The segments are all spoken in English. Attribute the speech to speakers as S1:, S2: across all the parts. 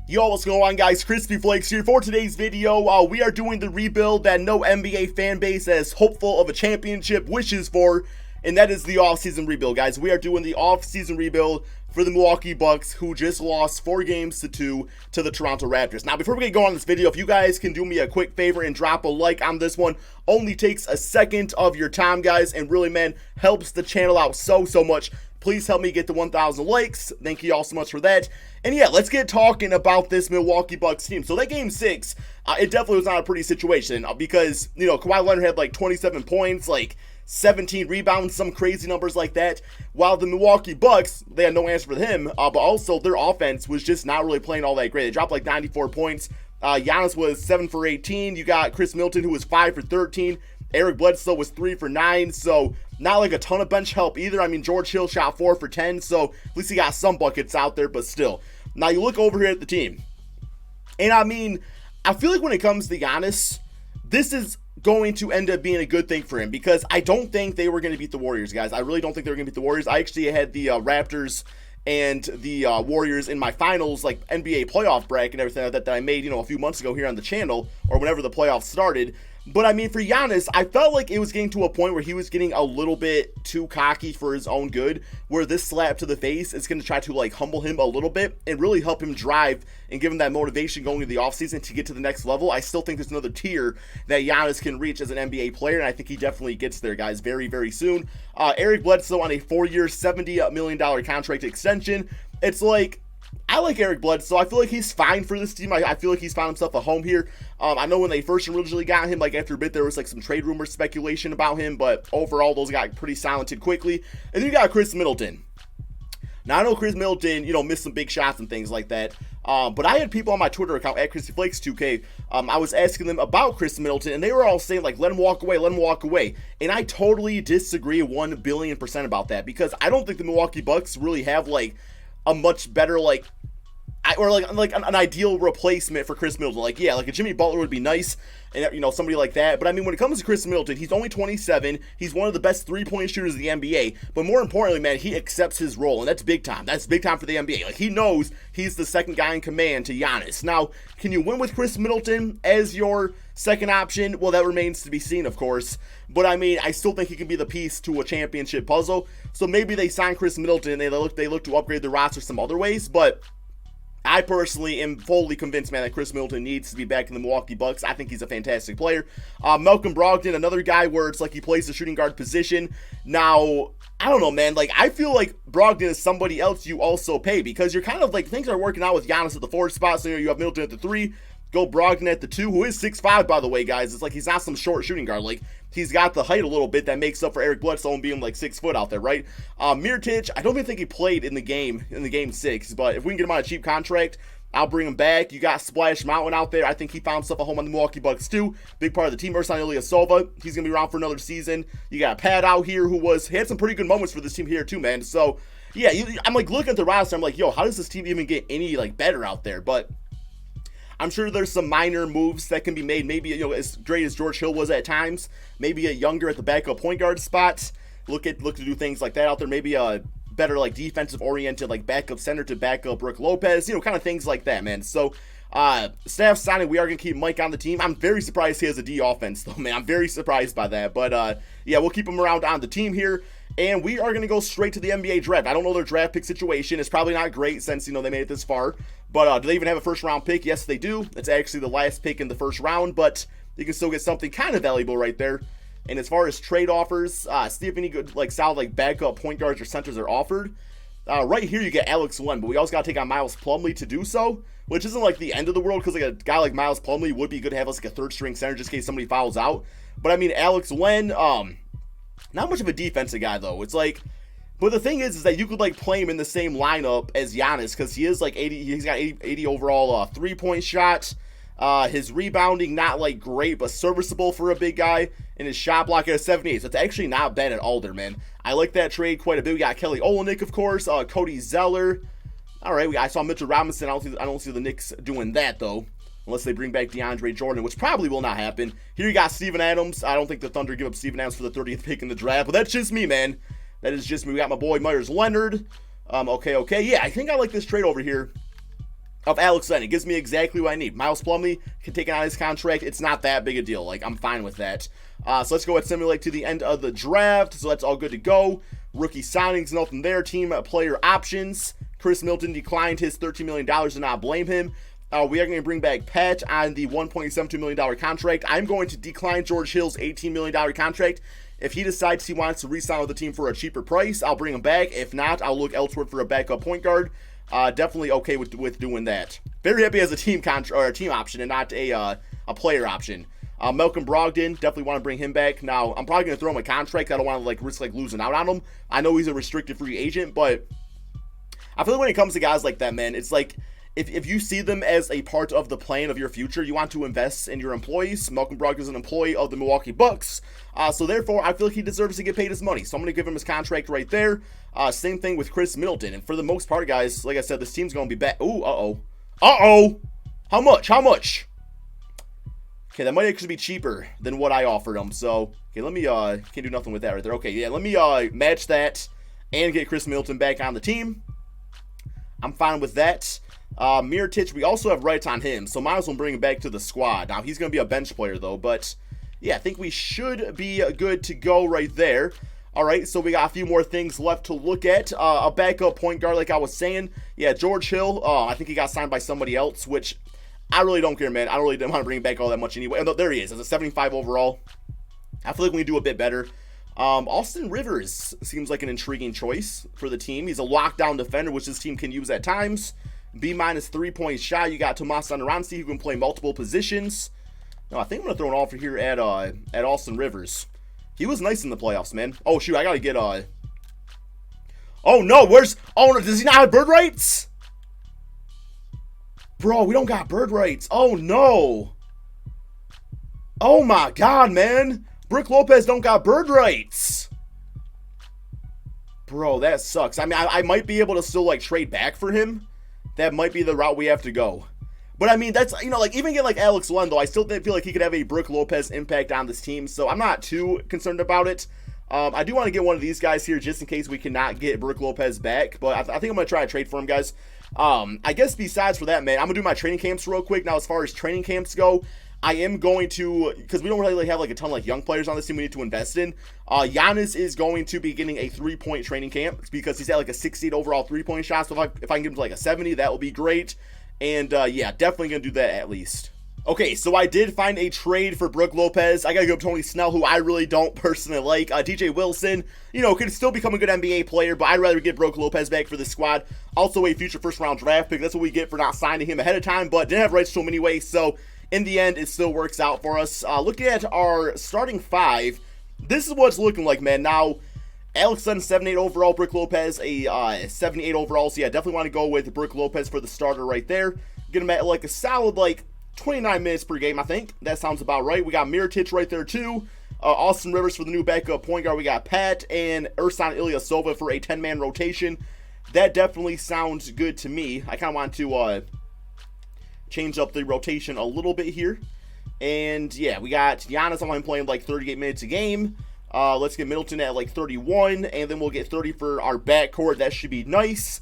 S1: Yo, what's going on, guys? KrispyFlakes here. For today's video, we are doing the rebuild that no NBA fan base as hopeful of a championship wishes for, and that is the offseason rebuild, guys. We are doing the offseason rebuild for the Milwaukee Bucks, who just lost 4-2 to the Toronto Raptors. Now, before we get going on this video, if you guys can do me a quick favor and drop a like on this one, only takes a second of your time, guys, and really, man, helps the channel out so much. Please help me get to 1,000 likes. Thank you all so much for that. And yeah, let's get talking about this Milwaukee Bucks team. So that game 6, it definitely was not a pretty situation because, you know, Kawhi Leonard had like 27 points, like 17 rebounds, some crazy numbers like that. While the Milwaukee Bucks, they had no answer for him, but also their offense was just not really playing all that great. They dropped like 94 points. Giannis was 7 for 18. You got Chris Middleton, who was 5 for 13. Eric Bledsoe was 3 for 9, so not like a ton of bench help either. I mean, George Hill shot 4 for 10, so at least he got some buckets out there, but still. Now, you look over here at the team, and I mean, I feel like when it comes to Giannis, this is going to end up being a good thing for him because I don't think they were going to beat the Warriors, guys. I really don't think they were going to beat the Warriors. I actually had the Raptors and the Warriors in my finals, like NBA playoff bracket and everything like that I made, you know, a few months ago here on the channel, or whenever the playoffs started. But I mean, for Giannis, I felt like it was getting to a point where he was getting a little bit too cocky for his own good, where this slap to the face is going to try to like humble him a little bit and really help him drive and give him that motivation going into the offseason to get to the next level. I still think there's another tier that Giannis can reach as an NBA player, and I think he definitely gets there, guys, very soon. Eric Bledsoe on a 4-year, $70 million contract extension. It's like, I like Eric Bledsoe. I feel like he's fine for this team. I feel like he's found himself a home here. I know when they first originally got him, like after a bit, there was like some trade rumor speculation about him, but overall, those got pretty silenced quickly. And then you got Chris Middleton. Now, I know Chris Middleton, you know, missed some big shots and things like that. But I had people on my Twitter account at KrispyFlakes2K. I was asking them about Chris Middleton, and they were all saying, like, let him walk away, let him walk away. And I totally disagree 1,000,000,000% about that because I don't think the Milwaukee Bucks really have, like, a much better, like, or like an ideal replacement for Chris Middleton. Like, yeah, like a Jimmy Butler would be nice, and, you know, somebody like that. But I mean, when it comes to Chris Middleton, he's only 27. He's one of the best three-point shooters in the NBA. But more importantly, man, he accepts his role, and that's big time. That's big time for the NBA. Like, he knows he's the second guy in command to Giannis. Now, can you win with Chris Middleton as your second option? Well, that remains to be seen, of course. But I mean, I still think he can be the piece to a championship puzzle. So maybe they sign Chris Middleton and they look to upgrade the roster some other ways. But I personally am fully convinced, man, that Chris Middleton needs to be back in the Milwaukee Bucks. I think he's a fantastic player. Malcolm Brogdon, another guy where it's like he plays the shooting guard position. Now, I don't know, man. Like, I feel like Brogdon is somebody else you also pay because you're kind of like, things are working out with Giannis at the 4 spot. So you have Middleton at the 3. Go Brogdon at the 2, who is 6'5", by the way, guys. It's like he's not some short shooting guard. Like, he's got the height a little bit that makes up for Eric Bledsoe and being like 6 foot out there, right? Mirotic, I don't even think he played in the game 6, but if we can get him on a cheap contract, I'll bring him back. You got Splash Mountain out there. I think he found himself a home on the Milwaukee Bucks too. Big part of the team. Ersan Ilyasova, he's gonna be around for another season. You got Pat out here who had some pretty good moments for this team here too, man. So yeah, I'm like looking at the roster. I'm like, yo, how does this team even get any like better out there? But I'm sure there's some minor moves that can be made. Maybe, you know, as great as George Hill was at times, maybe a younger at the backup point guard spot. Look to do things like that out there. Maybe a better like defensive oriented like backup center to backup Brook Lopez. You know, kind of things like that, man. So staff signing, we are gonna keep Mike on the team. I'm very surprised he has a D offense though, man. I'm very surprised by that. But yeah, we'll keep him around on the team here. And we are going to go straight to the NBA draft. I don't know their draft pick situation. It's probably not great since, you know, they made it this far. But do they even have a first-round pick? Yes, they do. It's actually the last pick in the first round, but you can still get something kind of valuable right there. And as far as trade offers, see if any good, like, solid, like, backup point guards or centers are offered. Right here, you get Alex Len, but we also got to take on Miles Plumlee to do so, which isn't, like, the end of the world, because, like, a guy like Miles Plumlee would be good to have as, like, a third-string center just in case somebody fouls out. But, I mean, Alex Len, not much of a defensive guy, though. It's like, but the thing is that you could, like, play him in the same lineup as Giannis, because he is, like, 80, he's got 80 overall three-point shots. His rebounding, not, like, great, but serviceable for a big guy. And his shot block at a 78, so it's actually not bad at all there, man. I like that trade quite a bit. We got Kelly Olynyk, of course, Cody Zeller. All right, I saw Mitchell Robinson. I don't see the Knicks doing that, though. Unless they bring back DeAndre Jordan, which probably will not happen. Here you got Steven Adams. I don't think the Thunder give up Steven Adams for the 30th pick in the draft, but that's just me, man. That is just me. We got my boy Myers Leonard. Okay. Yeah, I think I like this trade over here. of Alex Len. It gives me exactly what I need. Miles Plumlee can take it on his contract. It's not that big a deal. Like, I'm fine with that. So let's go and simulate to the end of the draft. So that's all good to go. Rookie signings, nothing there. Team player options. Chris Middleton declined his $13 million. Do not blame him. We are going to bring back Pat on the $1.72 million contract. I'm going to decline George Hill's $18 million contract. If he decides he wants to re-sign with the team for a cheaper price, I'll bring him back. If not, I'll look elsewhere for a backup point guard. Definitely okay with doing that. Very happy as a team or a team option and not a player option. Malcolm Brogdon, definitely want to bring him back. Now, I'm probably going to throw him a contract. I don't want to risk losing out on him. I know he's a restricted free agent, but I feel like when it comes to guys like that, man, it's like if you see them as a part of the plan of your future, you want to invest in your employees. Malcolm Brogdon is an employee of the Milwaukee Bucks, so therefore I feel like he deserves to get paid his money. So I'm going to give him his contract right there. Same thing with Chris Middleton, and for the most part, guys, like I said, this team's going to be back. Ooh, How much? Okay, that might actually be cheaper than what I offered him. So, okay, let me, can't do nothing with that right there. Okay, yeah, let me match that and get Chris Middleton back on the team. I'm fine with that. Mirotic, we also have rights on him, so might as well bring him back to the squad. Now, he's going to be a bench player, though, but yeah, I think we should be good to go right there. All right, so we got a few more things left to look at. A backup point guard, like I was saying. Yeah, George Hill, I think he got signed by somebody else, which I really don't care, man. I don't really want to bring him back all that much anyway. Oh, there he is. As a 75 overall. I feel like we can do a bit better. Austin Rivers seems like an intriguing choice for the team. He's a lockdown defender, which this team can use at times. B- 3-point shot. You got Tomas Satoransky, who can play multiple positions. No, I think I'm going to throw an offer here at Austin Rivers. He was nice in the playoffs, man. Oh, shoot. I got to get... Oh, no. Oh, no. Does he not have bird rights? Bro, we don't got bird rights. Oh, no. Oh, my God, man. Brook Lopez don't got bird rights. Bro, that sucks. I mean, I might be able to still, trade back for him. That might be the route we have to go. But, I mean, that's, even get, Alex Len, though, I still feel like he could have a Brook Lopez impact on this team. So, I'm not too concerned about it. I do want to get one of these guys here just in case we cannot get Brook Lopez back. But I think I'm going to try to trade for him, guys. I guess besides for that, man, I'm going to do my training camps real quick. Now, as far as training camps go, I am going to, because we don't really have a ton of young players on this team we need to invest in. Giannis is going to be getting a 3-point training camp because he's at a 68 overall 3-point shot. So if I can get him to a 70, that will be great. And yeah, definitely going to do that at least. Okay, so I did find a trade for Brook Lopez. I got to go Tony Snell, who I really don't personally like. DJ Wilson, could still become a good NBA player, but I'd rather get Brook Lopez back for the squad. Also a future first-round draft pick. That's what we get for not signing him ahead of time, but didn't have rights to him anyway, so in the end, it still works out for us. Looking at our starting five, this is what it's looking like, man. Now, Alex Len, 78 overall, Brook Lopez, a 78 overall, so yeah, definitely want to go with Brook Lopez for the starter right there. Get him at a solid, 29 minutes per game, I think. That sounds about right. We got Mirotic right there, too. Austin Rivers for the new backup point guard. We got Pat and Ersan Ilyasova for a 10-man rotation. That definitely sounds good to me. I kind of want to change up the rotation a little bit here. And, yeah, we got Giannis. I want him playing 38 minutes a game. Let's get Middleton at 31, and then we'll get 30 for our backcourt. That should be nice.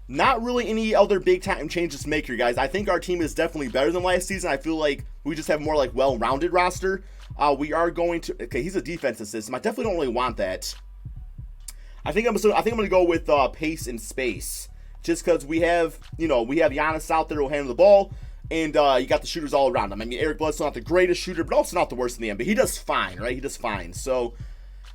S1: Not really any other big-time changes to make here, guys. I think our team is definitely better than last season. I feel like we just have more, well-rounded roster. We are going to... Okay, he's a defensive system. I definitely don't really want that. I think I'm going to go with pace and space. Just because we have, we have Giannis out there who will handle the ball. And you got the shooters all around him. I mean, Eric Bledsoe not the greatest shooter, but also not the worst in the NBA. He does fine, right? He does fine. So...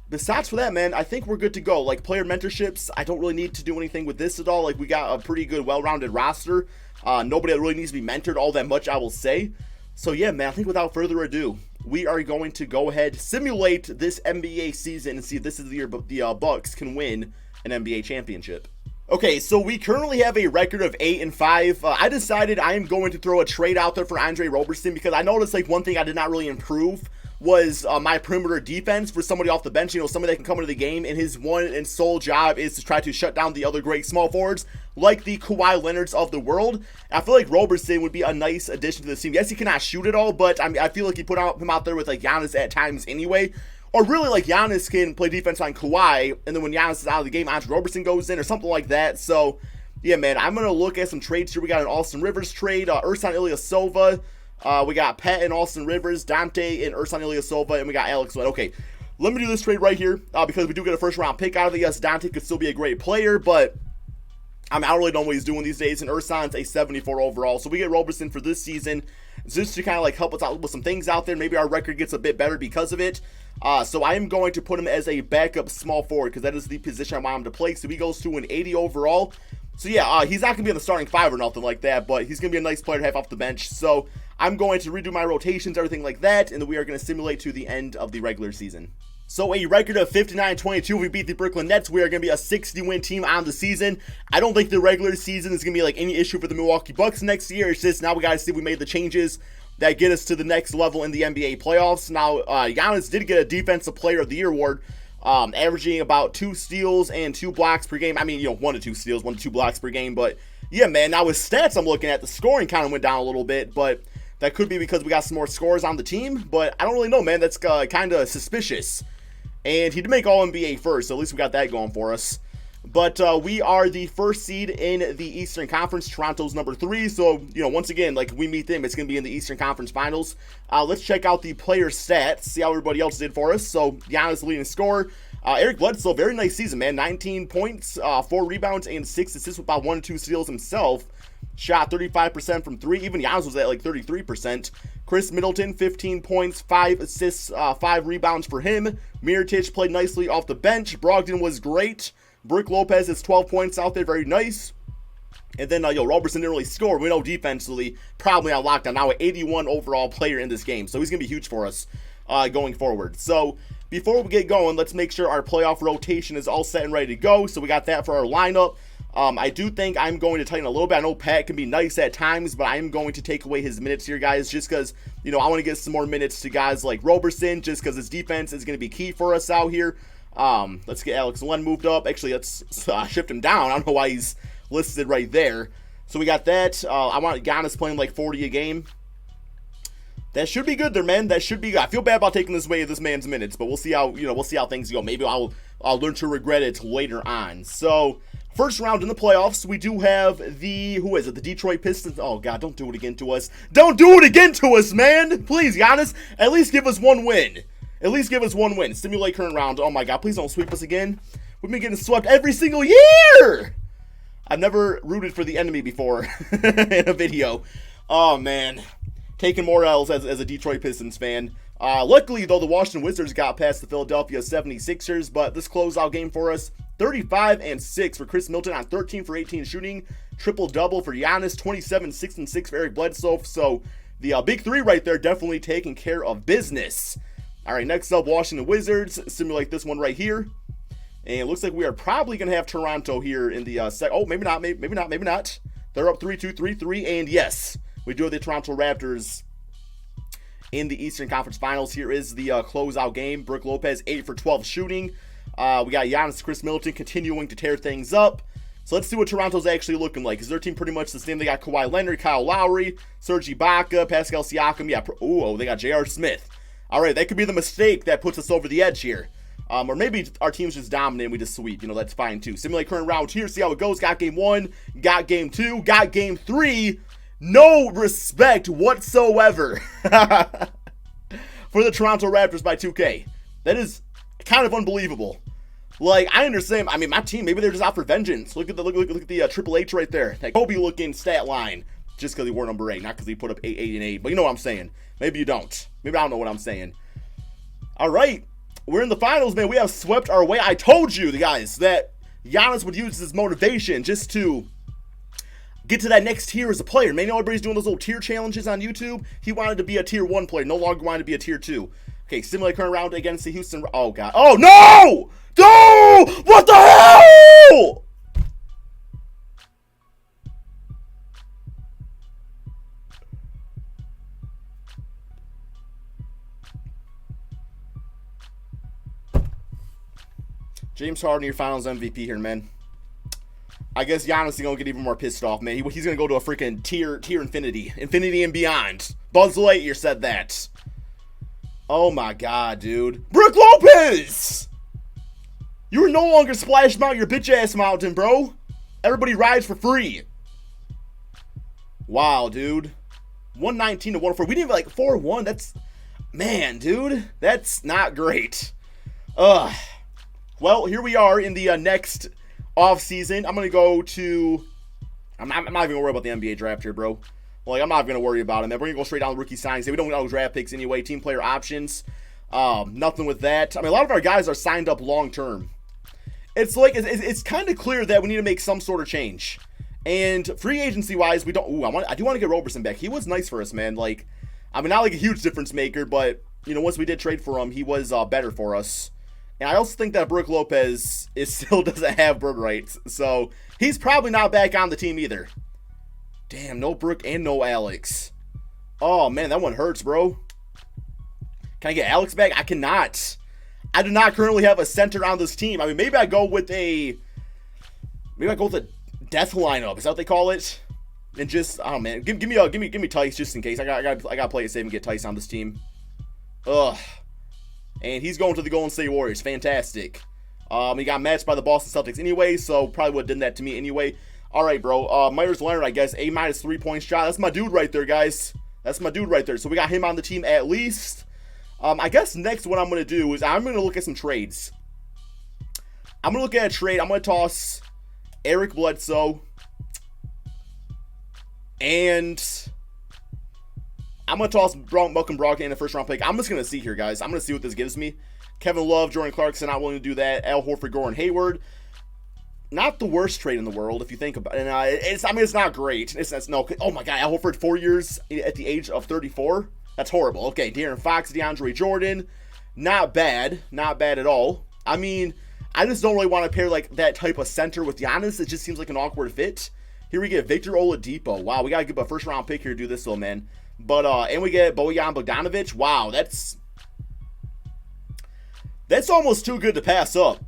S1: besides for that, man, I think we're good to go. Player mentorships, I don't really need to do anything with this at all. We got a pretty good, well-rounded roster. Nobody that really needs to be mentored all that much, I will say. So, yeah, man, I think without further ado, we are going to go ahead, simulate this NBA season, and see if this is the year the Bucks can win an NBA championship. Okay, so we currently have a record of 8-5. I decided I am going to throw a trade out there for Andre Roberson because I noticed, one thing I did not really improve was my perimeter defense for somebody off the bench, somebody that can come into the game, and his one and sole job is to try to shut down the other great small forwards, like the Kawhi Leonards of the world. I feel like Roberson would be a nice addition to the team. Yes, he cannot shoot it all, but I feel like he put him out there with Giannis at times anyway. Or really, Giannis can play defense on Kawhi, and then when Giannis is out of the game, Andre Roberson goes in, or something like that. So, yeah, man, I'm going to look at some trades here. We got an Austin Rivers trade, Ersan Ilyasova. We got Pat and Austin Rivers, Dante and Ersan Ilyasova, and we got Alex Wood. Okay, let me do this trade right here because we do get a first-round pick out of it. Yes, Dante could still be a great player, but I don't really know what he's doing these days, and Ersan's a 74 overall. So we get Roberson for this season just to kind of like help us out with some things out there. Maybe our record gets a bit better because of it. So I am going to put him as a backup small forward because that is the position I want him to play. So he goes to an 80 overall. So yeah, he's not going to be in the starting five or nothing like that, but he's going to be a nice player to have off the bench. So I'm going to redo my rotations, everything like that, and then we are going to simulate to the end of the regular season. So a record of 59-22, we beat the Brooklyn Nets. We are going to be a 60-win team on the season. I don't think the regular season is going to be like any issue for the Milwaukee Bucks next year. It's just now we got to see if we made the changes that get us to the next level in the NBA playoffs. Now, Giannis did get a Defensive Player of the Year award, averaging about 2 steals and 2 blocks per game. I mean, 1 to 2 steals, 1 to 2 blocks per game. But yeah, man, now his stats I'm looking at, the scoring kind of went down a little bit, but that could be because we got some more scores on the team. But I don't really know, man. That's kind of suspicious. And he did make All-NBA first, so at least we got that going for us. But we are the first seed in the Eastern Conference. Toronto's number 3. So, once again, like we meet them, it's going to be in the Eastern Conference Finals. Let's check out the player stats, see how everybody else did for us. So, Giannis leading scorer. Eric Bledsoe, very nice season, man. 19 points, 4 rebounds, and 6 assists with about 1 to 2 steals himself. Shot 35% from 3. Even Giannis was at like 33%. Chris Middleton, 15 points, 5 assists, 5 rebounds for him. Mirotic played nicely off the bench. Brogdon was great. Brook Lopez has 12 points out there, very nice. And then, Roberson didn't really score. We know defensively, probably on lockdown. Now an 81 overall player in this game. So he's going to be huge for us going forward. So before we get going, let's make sure our playoff rotation is all set and ready to go. So we got that for our lineup. I do think I'm going to tighten a little bit. I know Pat can be nice at times, but I am going to take away his minutes here, guys, just because, I want to get some more minutes to guys like Roberson, just because his defense is going to be key for us out here. Let's get Alex Len moved up. Actually, let's shift him down. I don't know why he's listed right there. So we got that. I want Giannis playing like 40 a game. That should be good there, man. That should be good. I feel bad about taking this away of this man's minutes, but we'll see how, we'll see how things go. Maybe I'll learn to regret it later on. So first round in the playoffs, we do have the, who is it? The Detroit Pistons. Oh, God, don't do it again to us. Don't do it again to us, man. Please, Giannis, at least give us 1 win. At least give us 1 win. Simulate current round. Oh, my God, please don't sweep us again. We've been getting swept every single year. I've never rooted for the enemy before in a video. Oh, man. Taking more L's as a Detroit Pistons fan. Luckily, though, the Washington Wizards got past the Philadelphia 76ers, but this closeout game for us, 35-6 for Chris Middleton on 13 for 18 shooting, triple-double for Giannis, 27, 6 and 6 for Eric Bledsoe. So the big 3 right there definitely taking care of business. All right, next up, Washington Wizards. Simulate this one right here. And it looks like we are probably going to have Toronto here in the oh, maybe not, maybe not. They're up 3-2, 3-3, and yes, we do have the Toronto Raptors in the Eastern Conference Finals. Here is the closeout game. Brook Lopez, 8 for 12 shooting. We got Giannis, Chris Middleton continuing to tear things up. So let's see what Toronto's actually looking like. Is their team pretty much the same? They got Kawhi Leonard, Kyle Lowry, Serge Ibaka, Pascal Siakam. Yeah, they got J.R. Smith. All right, that could be the mistake that puts us over the edge here. Or maybe our team's just dominant and we just sweep. That's fine too. Simulate current round here, see how it goes. Got game 1, got game 2, got game 3. No respect whatsoever for the Toronto Raptors by 2K. That is kind of unbelievable. Like, I understand. I mean, my team, maybe they're just out for vengeance. Look at the Triple H right there. That Kobe looking stat line. Just because he wore number 8, not because he put up 8, 8, and 8. But you know what I'm saying. Maybe you don't. Maybe I don't know what I'm saying. All right. We're in the finals, man. We have swept our way. I told you, the guys, that Giannis would use this motivation just to get to that next tier as a player. Man, everybody's doing those little tier challenges on YouTube. He wanted to be a tier 1 player. No longer wanted to be a tier 2. Okay, simulate current round against the Houston. Oh, God. Oh, no! No! What the hell? James Harden, your finals MVP here, man. I guess Giannis is going to get even more pissed off, man. He's going to go to a freaking tier infinity. Infinity and beyond. Buzz Lightyear said that. Oh, my God, dude. Brook Lopez! You're no longer Splash Mountain, your bitch-ass mountain, bro. Everybody rides for free. Wow, dude. 119 to 104. We didn't even like 4-1. That's, man, dude. That's not great. Well, here we are in the next offseason. I'm going to go to, I'm not even going to worry about the NBA draft here, bro. Like, I'm not going to worry about it, man. We're going to go straight down to rookie signings. We don't know draft picks anyway. Team player options. Nothing with that. I mean, a lot of our guys are signed up long term. It's like, it's kind of clear that we need to make some sort of change. And free agency wise, we don't, I do want to get Roberson back. He was nice for us, man. Like, I mean, not like a huge difference maker, but, you know, once we did trade for him, he was better for us. And I also think that Brook Lopez still doesn't have bird rights. So, he's probably not back on the team either. Damn, no Brook and no Alex. Oh, man, that one hurts, bro. Can I get Alex back? I cannot. I do not currently have a center on this team. I mean, maybe I go with a death lineup. Is that what they call it? And just, oh man, give me Tice just in case. I got to play it safe and get Tice on this team. Ugh. And he's going to the Golden State Warriors. Fantastic. He got matched by the Boston Celtics anyway, so probably would have done that to me anyway. All right, bro. Myers Leonard, I guess, A- 3-point shot. That's my dude right there, guys. That's my dude right there. So we got him on the team at least. I guess next what I'm going to do is I'm going to look at some trades. I'm going to look at a trade. I'm going to toss Eric Bledsoe. And I'm going to toss Malcolm Brogdon in a first-round pick. I'm just going to see here, guys. I'm going to see what this gives me. Kevin Love, Jordan Clarkson, not willing to do that. Al Horford, Gordon Hayward. Not the worst trade in the world, if you think about it. And it's not great. No. Oh, my God. Al Horford, 4 years at the age of 34. That's horrible. Okay, De'Aaron Fox, DeAndre Jordan. Not bad. Not bad at all. I mean, I just don't really want to pair like that type of center with Giannis. It just seems like an awkward fit. Here we get Victor Oladipo. Wow, we got to give a first-round pick here to do this, though, man. But, and we get Bojan Bogdanovic. Wow, that's almost too good to pass up.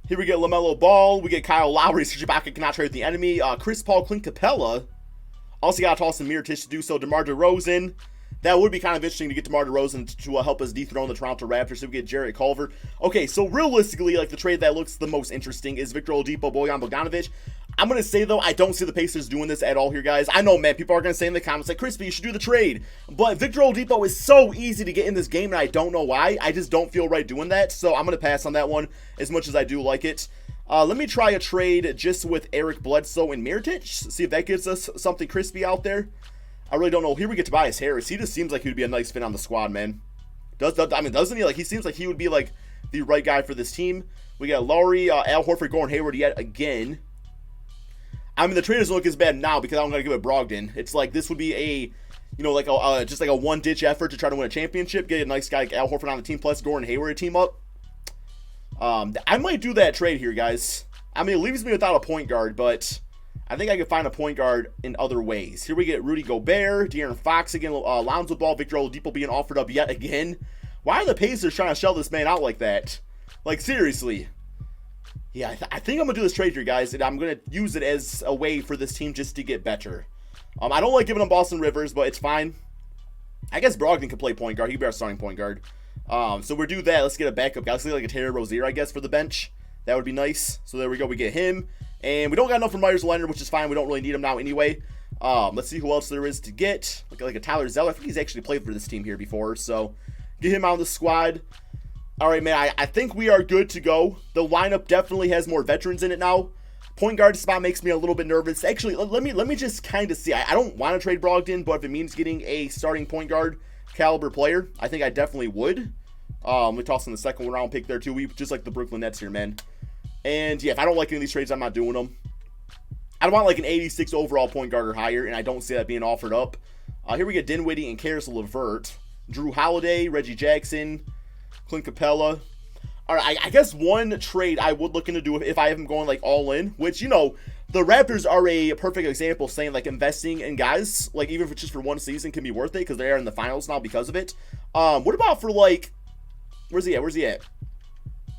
S1: Here we get LaMelo Ball. We get Kyle Lowry. Serge Ibaka cannot trade with the enemy. Chris Paul, Clint Capella. Also got to toss some Mirotic to do so. DeMar DeRozan. That would be kind of interesting to get DeMar DeRozan to help us dethrone the Toronto Raptors. So we get Jarrett Culver. Okay, so realistically, like the trade that looks the most interesting is Victor Oladipo, Bojan Bogdanovic. I'm going to say, though, I don't see the Pacers doing this at all here, guys. I know, man, people are going to say in the comments, like, Crispy, you should do the trade. But Victor Oladipo is so easy to get in this game, and I don't know why. I just don't feel right doing that. So I'm going to pass on that one as much as I do like it. Let me try a trade just with Eric Bledsoe and Mirotic. See if that gives us something crispy out there. I really don't know. Here we get Tobias Harris. He just seems like he would be a nice fit on the squad, man. Doesn't he? Like, he seems like he would be, like, the right guy for this team. We got Lowry, Al Horford, Gordon Hayward yet again. I mean, the trade doesn't look as bad now because I'm going to give it Brogdon. It's like this would be a, you know, like a just like a one-ditch effort to try to win a championship. Get a nice guy like Al Horford on the team plus Gordon Hayward to team up. I might do that trade here, guys. I mean, it leaves me without a point guard, but I think I can find a point guard in other ways. Here we get Rudy Gobert, De'Aaron Fox again, Lonzo Ball, Victor Oladipo being offered up yet again. Why are the Pacers trying to shell this man out like that? Like, seriously. Yeah, I think I'm going to do this trade here, guys, and I'm going to use it as a way for this team just to get better. I don't like giving them Boston Rivers, but it's fine. I guess Brogdon can play point guard. He'd be our starting point guard. So we'll do that. Let's get a backup guy. Let's get like a Terry Rozier, I guess, for the bench. That would be nice. So there we go. We get him. And we don't got enough for Myers Leonard, which is fine. We don't really need him now anyway. Let's see who else there is to get. Like a Tyler Zeller. I think he's actually played for this team here before. So get him out of the squad. All right, man. I think we are good to go. The lineup definitely has more veterans in it now. Point guard spot makes me a little bit nervous. Actually, let me just kind of see. I don't want to trade Brogdon, but if it means getting a starting point guard caliber player, I think I definitely would. We toss in the second round pick there too. We just like the Brooklyn Nets here, man. And yeah, if I don't like any of these trades, I'm not doing them. I want like an 86 overall point guard or higher, and I don't see that being offered up. Here we get Dinwiddie and Karis LeVert, Drew Holiday, Reggie Jackson, Clint Capella. All right, I guess one trade I would look into do if I am going like all in, which, you know, the Raptors are a perfect example saying like investing in guys, like even if it's just for one season, can be worth it because they are in the finals now because of it. What about for like, where's he at?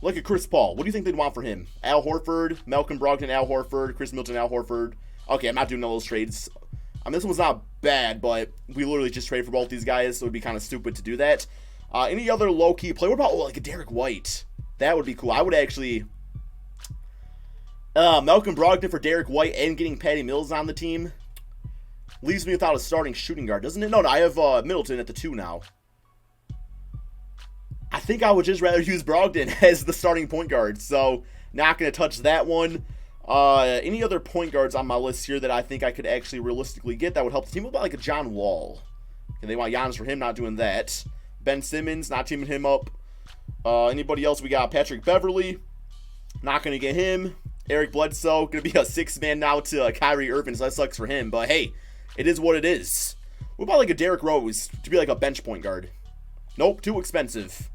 S1: Look at Chris Paul. What do you think they'd want for him? Al Horford, Malcolm Brogdon, Al Horford, Chris Middleton, Al Horford. Okay, I'm not doing all those trades. I mean, this one's not bad, but we literally just trade for both these guys, so it would be kind of stupid to do that. Any other low-key play? What about like a Derek White? That would be cool. I would actually... Malcolm Brogdon for Derek White and getting Patty Mills on the team leaves me without a starting shooting guard, doesn't it? No, I have Middleton at the 2 now. I think I would just rather use Brogdon as the starting point guard, so not going to touch that one. Any other point guards on my list here that I think I could actually realistically get that would help the team? What about like a John Wall? And they want Giannis for him, not doing that. Ben Simmons, not teaming him up. Anybody else? We got Patrick Beverly. Not going to get him. Eric Bledsoe, going to be a 6-man now to Kyrie Irving, so that sucks for him. But hey, it is what it is. What about like a Derrick Rose to be like a bench point guard? Nope, too expensive.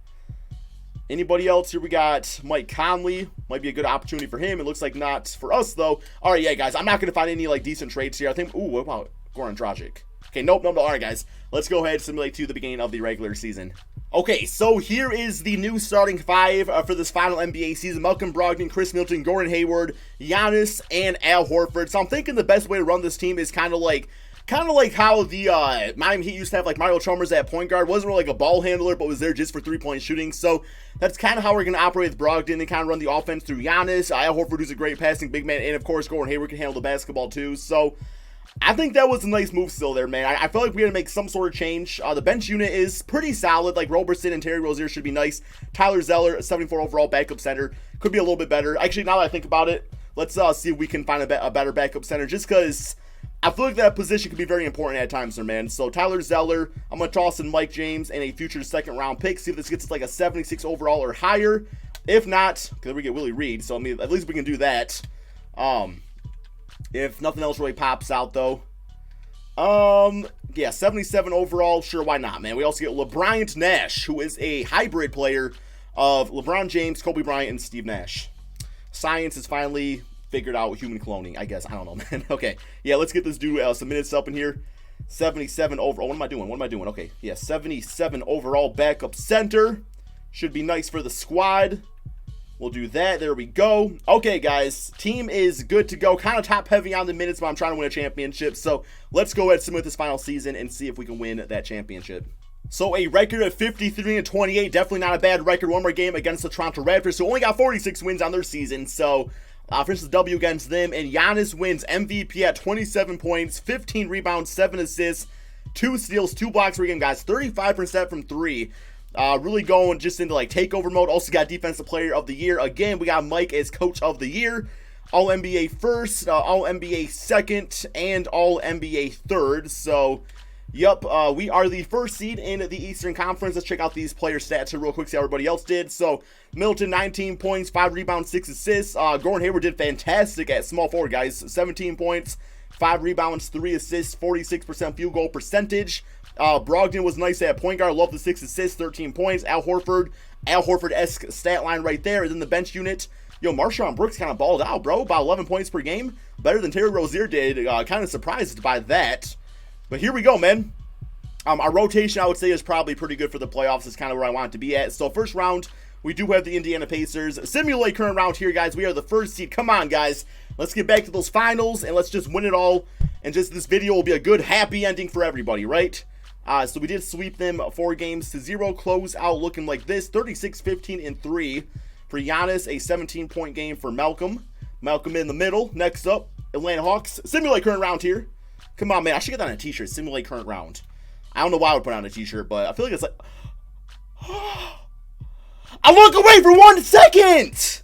S1: Anybody else? Here we got Mike Conley. Might be a good opportunity for him. It looks like not for us, though. All right, yeah, guys. I'm not going to find any, like, decent trades here. I think, ooh, what about Goran Dragic? Okay, nope. All right, guys. Let's go ahead and simulate to the beginning of the regular season. Okay, so here is the new starting 5 for this final NBA season. Malcolm Brogdon, Chris Middleton, Gordon Hayward, Giannis, and Al Horford. So I'm thinking the best way to run this team is kind of like how the Miami Heat used to have like Mario Chalmers at point guard. Wasn't really like a ball handler, but was there just for 3-point shooting. So that's kind of how we're going to operate with Brogdon and kind of run the offense through Giannis. Al Horford, who's a great passing big man, and of course Gordon Hayward can handle the basketball too. So I think that was a nice move still there, man. I feel like we got to make some sort of change. The bench unit is pretty solid. Like Roberson and Terry Rozier should be nice. Tyler Zeller, 74 overall backup center, could be a little bit better. Actually, now that I think about it, let's see if we can find a better backup center, just because I feel like that position could be very important at times there, man. So Tyler Zeller, I'm going to toss in Mike James and a future 2nd-round pick. See if this gets us like a 76 overall or higher. If not, because we get Willie Reed, so I mean, at least we can do that. If nothing else really pops out, though. Yeah, 77 overall, sure, why not, man? We also get LeBron Nash, who is a hybrid player of LeBron James, Kobe Bryant, and Steve Nash. Science is finally figured out human cloning, I guess. I don't know, man. Okay, yeah, let's get this dude some minutes up in here. 77 overall. What am I doing? Okay, yeah, 77 overall backup center. Should be nice for the squad. We'll do that. There we go. Okay, guys. Team is good to go. Kind of top heavy on the minutes, but I'm trying to win a championship. So let's go ahead and submit this final season and see if we can win that championship. So a record of 53-28. Definitely not a bad record. One more game against the Toronto Raptors, who only got 46 wins on their season. So for instance, W against them. And Giannis wins MVP at 27 points, 15 rebounds, 7 assists, 2 steals, 2 blocks per game, guys. 35% from 3. Really going just into like takeover mode. Also got defensive player of the year. Again, we got Mike as coach of the year. All NBA first, all NBA second, and all NBA third. So, yep, we are the first seed in the Eastern Conference. Let's check out these player stats here real quick, see how everybody else did. So, Middleton, 19 points, 5 rebounds, 6 assists. Gordon Hayward did fantastic at small forward, guys. 17 points, 5 rebounds, 3 assists, 46% field goal percentage. Brogdon was nice at point guard. Love the 6 assists, 13 points. Al Horford-esque stat line right there. And then the bench unit, yo, Marshawn Brooks kind of balled out, bro. About 11 points per game. Better than Terry Rozier did. Kind of surprised by that. But here we go, man. Our rotation, I would say, is probably pretty good for the playoffs. It's kind of where I want it to be at. So first round, we do have the Indiana Pacers. Simulate current round here, guys. We are the first seed. Come on, guys. Let's get back to those finals, and let's just win it all. And just this video will be a good, happy ending for everybody, right? So we did sweep them 4-0. Close out looking like this. 36-15-3 for Giannis. A 17-point game for Malcolm. Malcolm in the middle. Next up, Atlanta Hawks. Simulate current round here. Come on, man. I should get that on a t-shirt. Simulate current round. I don't know why I would put on a t-shirt, but I feel like it's like... I look away for 1 second!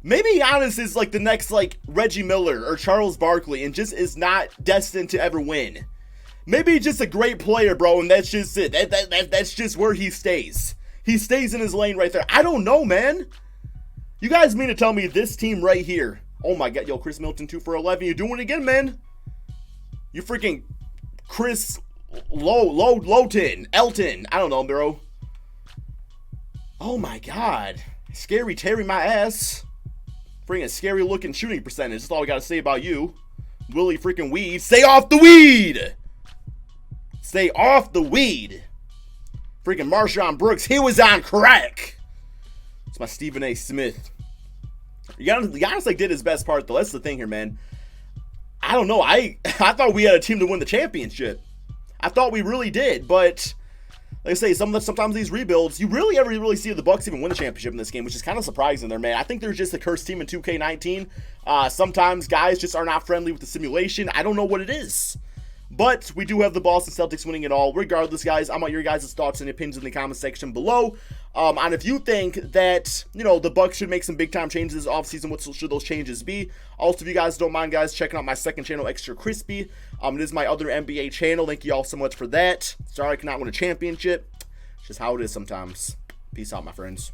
S1: Maybe Giannis is like the next like Reggie Miller or Charles Barkley and just is not destined to ever win. Maybe he's just a great player, bro, and that's just it. That's just where he stays. He stays in his lane right there. I don't know, man. You guys mean to tell me this team right here? Oh my God, yo, Chris Middleton 2 for 11. You're doing it again, man. You freaking Chris Elton. I don't know, bro. Oh my God. Scary Terry my ass. Freaking scary looking shooting percentage. That's all we got to say about you. Willie freaking Weed. Stay off the weed. Stay off the weed. Freaking Marshawn Brooks. He was on crack. It's my Stephen A. Smith. Giannis like did his best part though. That's the thing here, man. I don't know. I thought we had a team to win the championship. I thought we really did, but like I say, sometimes these rebuilds, you really see the Bucks even win the championship in this game, which is kind of surprising there, man. I think they're just a cursed team in 2K19. Sometimes guys just are not friendly with the simulation. I don't know what it is. But we do have the Boston Celtics winning it all. Regardless, guys, I want your guys' thoughts and opinions in the comment section below. On if you think that, you know, the Bucks should make some big-time changes this offseason, what should those changes be? Also, if you guys don't mind, guys, checking out my second channel, Extra Crispy. It is my other NBA channel. Thank you all so much for that. Sorry I cannot win a championship. It's just how it is sometimes. Peace out, my friends.